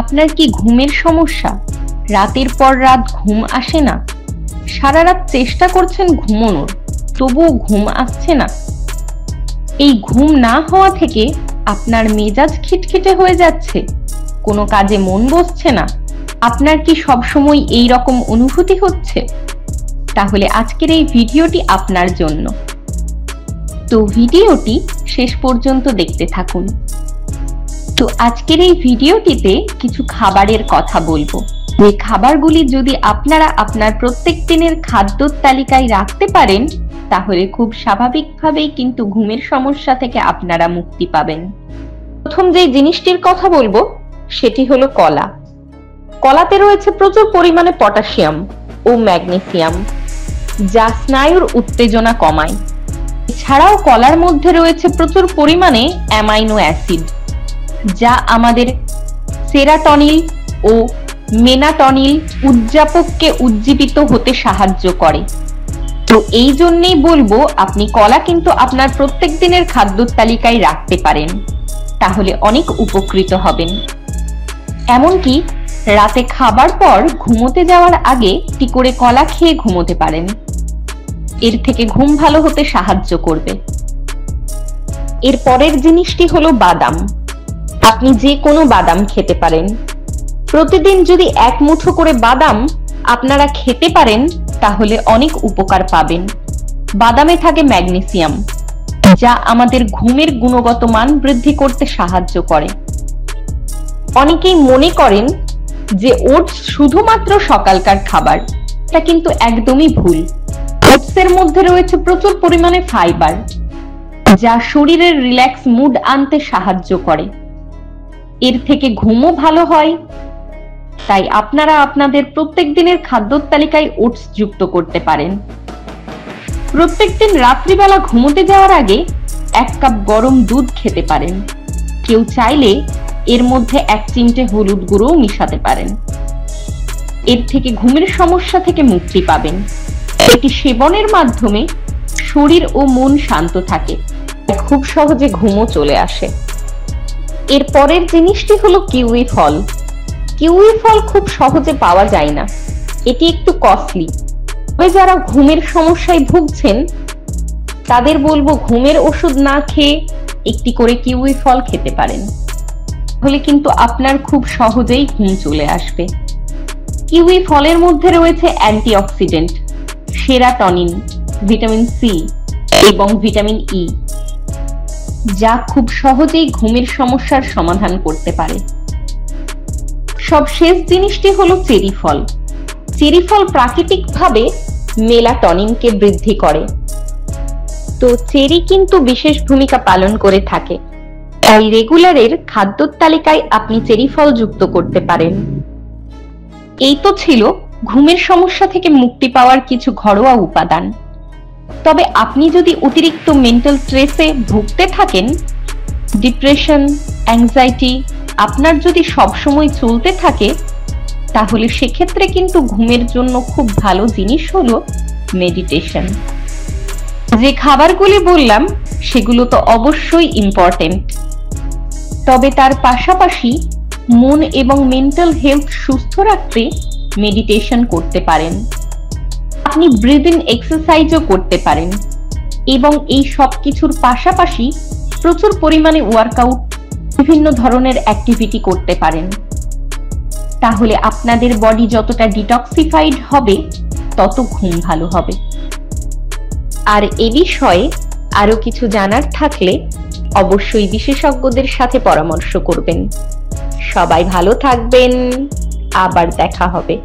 আপনার কি ঘুমের সমস্যা? রাতের পর রাত ঘুম আসে না? সারা রাত চেষ্টা করছেন ঘুমানোর, তবুও ঘুম আসছে না? এই ঘুম না হওয়া থেকে আপনার মেজাজ খিটখিটে হয়ে যাচ্ছে, কোনো কাজে মন বসছে না? আপনার কি সবসময় এই রকম অনুভূতি হচ্ছে? তাহলে আজকের এই ভিডিওটি আপনার জন্য। তো ভিডিওটি শেষ পর্যন্ত দেখতে থাকুন। তো আজকের এই ভিডিওটিতে কিছু খাবারের কথা বলবো, যে খাবারগুলি যদি আপনারা আপনার প্রত্যেক দিনের খাদ্যর তালিকায় রাখতে পারেন, তাহলে খুব স্বাভাবিকভাবেই কিন্তু ঘুমের সমস্যা থেকে আপনারা মুক্তি পাবেন। প্রথম যে জিনিসটির কথা বলবো সেটি হলো কলা। কলাতে রয়েছে প্রচুর পরিমাণে পটাশিয়াম ও ম্যাগনেসিয়াম, যা স্নায়ুর উত্তেজনা কমায়। এছাড়াও কলার মধ্যে রয়েছে প্রচুর পরিমাণে অ্যামাইনো অ্যাসিড, যা আমাদের সেরাটনিন ও মেলাটোনিন উদ্যাপককে উজ্জীবিত হতে সাহায্য করে। তো এই জন্যই বলবো আপনি কলা কিন্তু আপনার প্রত্যেক দিনের খাদ্যর তালিকায় রাখতে পারেন, তাহলে অনেক উপকৃত হবেন। এমনকি রাতে খাবার পর ঘুমোতে যাওয়ার আগে একটি করে কলা খেয়ে ঘুমোতে পারেন, এর থেকে ঘুম ভালো হতে সাহায্য করবে। এর পরের জিনিসটি হলো বাদাম। আপনি যে কোনো বাদাম খেতে পারেন। প্রতিদিন যদি এক মুঠো করে বাদাম আপনারা খেতে পারেন, তাহলে অনেক উপকার পাবেন। বাদামে থাকে ম্যাগনেসিয়াম, যা আমাদের ঘুমের গুণগত মান বৃদ্ধি করতে সাহায্য করে। অনেকেই মনে করেন যে ওটস শুধুমাত্র সকালকার খাবার, এটা কিন্তু একদমই ভুল। ওটসের মধ্যে রয়েছে প্রচুর পরিমাণে ফাইবার, যা শরীরের রিল্যাক্স মুড আনতে সাহায্য করে। এর থেকে ঘুমও ভালো হয়। তাই আপনারা আপনাদের প্রত্যেক দিনের খাদ্যর তালিকায় ওটস যুক্ত করতে পারেন। প্রত্যেকদিন রাত্রিবেলা ঘুমোতে যাওয়ার আগে 1 কাপ গরম দুধ খেতে পারেন। কেউ চাইলে এর মধ্যে 1 চিমটে হলুদ গুঁড়োও মিশাতে পারেন। এর থেকে ঘুমের সমস্যা থেকে মুক্তি পাবেন। এটি সেবনের মাধ্যমে শরীর ও মন শান্ত থাকে, খুব সহজে ঘুমও চলে আসে। এর পরের জিনিসটি হলো কিউই ফল। কিউই ফল খুব সহজে পাওয়া যায় না, এটি একটু কস্টলি। তবে যারা ঘুমের সমস্যায় ভুগছেন তাদের বলবো ঘুমের ওষুধ না খেয়ে একটি করে কিউই ফল খেতে পারেন, তাহলে কিন্তু আপনার খুব সহজেই ঘুম চলে আসবে। কিউই ফলের মধ্যে রয়েছে অ্যান্টিঅক্সিডেন্ট, সেরাটনিন, ভিটামিন সি এবং ভিটামিন ই, যা খুব সহজেই ঘুমের সমস্যার সমাধান করতে পারে। সবশেষ জিনিসটি হলো চেরি ফল। চেরি ফল প্রাকৃতিকভাবে মেলাটোনিনকে বৃদ্ধি করে। তো চেরি কিন্তু বিশেষ ভূমিকা পালন করে থাকে, তাই রেগুলারের খাদ্যর তালিকায় আপনি চেরি ফল যুক্ত করতে পারেন। এই তো ছিল ঘুমের সমস্যা থেকে মুক্তি পাওয়ার কিছু ঘরোয়া উপাদান। তবে আপনি যদি অতিরিক্ত মেন্টাল স্ট্রেসে ভুগতে থাকেন, ডিপ্রেশন, অ্যাংজাইটি আপনার যদি সবসময় চলতে থাকে, তাহলে সেক্ষেত্রে কিন্তু ঘুমের জন্য খুব ভালো জিনিস হলো মেডিটেশন। যে খাবারগুলি বললাম সেগুলো তো অবশ্যই ইম্পর্টেন্ট, তবে তার পাশাপাশি মন এবং মেন্টাল হেলথ সুস্থ রাখতে মেডিটেশন করতে পারেন। আপনি ব্রিদিং এক্সারসাইজও করতে পারেন এবং এই সব কিছুর পাশাপাশি প্রচুর পরিমাণে ওয়ার্কআউট, বিভিন্ন ধরনের অ্যাক্টিভিটি করতে পারেন। তাহলে আপনাদের বডি যতটা ডিটক্সিফাইড হবে, তত ঘুম ভালো হবে। আর এ বিষয়ে আরো কিছু জানার থাকলে অবশ্যই বিশেষজ্ঞদের সাথে পরামর্শ করবেন। সবাই ভালো থাকবেন, আবার দেখা হবে।